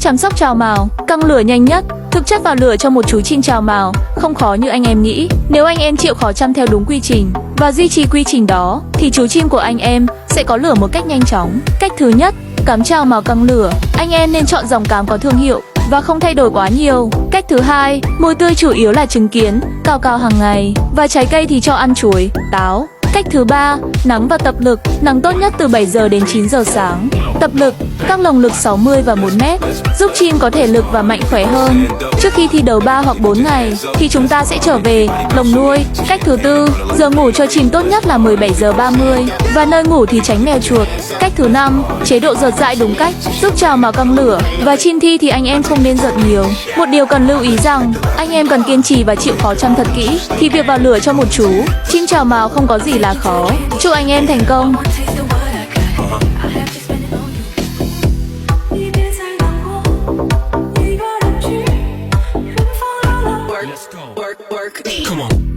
Chăm sóc trào mào, căng lửa nhanh nhất. Thực chất vào lửa cho một chú chim trào mào không khó như anh em nghĩ. Nếu anh em chịu khó chăm theo đúng quy trình và duy trì quy trình đó thì chú chim của anh em sẽ có lửa một cách nhanh chóng. Cách thứ nhất, cắm trào mào căng lửa. Anh em nên chọn dòng cám có thương hiệu và không thay đổi quá nhiều. Cách thứ hai, mùi tươi chủ yếu là trứng kiến, cào cào hàng ngày, và trái cây thì cho ăn chuối, táo. Cách thứ ba, nắng và tập lực. Nắng tốt nhất từ 7 giờ đến 9 giờ sáng. Tập lực, các lồng lực 60 và 1 mét, giúp chim có thể lực và mạnh khỏe hơn. Trước khi thi đấu 3 hoặc 4 ngày thì chúng ta sẽ trở về lồng nuôi. Cách thứ tư, giờ ngủ cho chim tốt nhất là 17 giờ 30 và nơi ngủ thì tránh mèo chuột. Cách thứ năm, chế độ giật dãi đúng cách, giúp trào mào căng lửa. Và chim thi thì anh em không nên giật nhiều. Một điều cần lưu ý rằng anh em cần kiên trì và chịu khó chăm thật kỹ thì việc vào lửa cho một chú chim trào mào không có gì là khó. Chúc anh em thành công. Come on.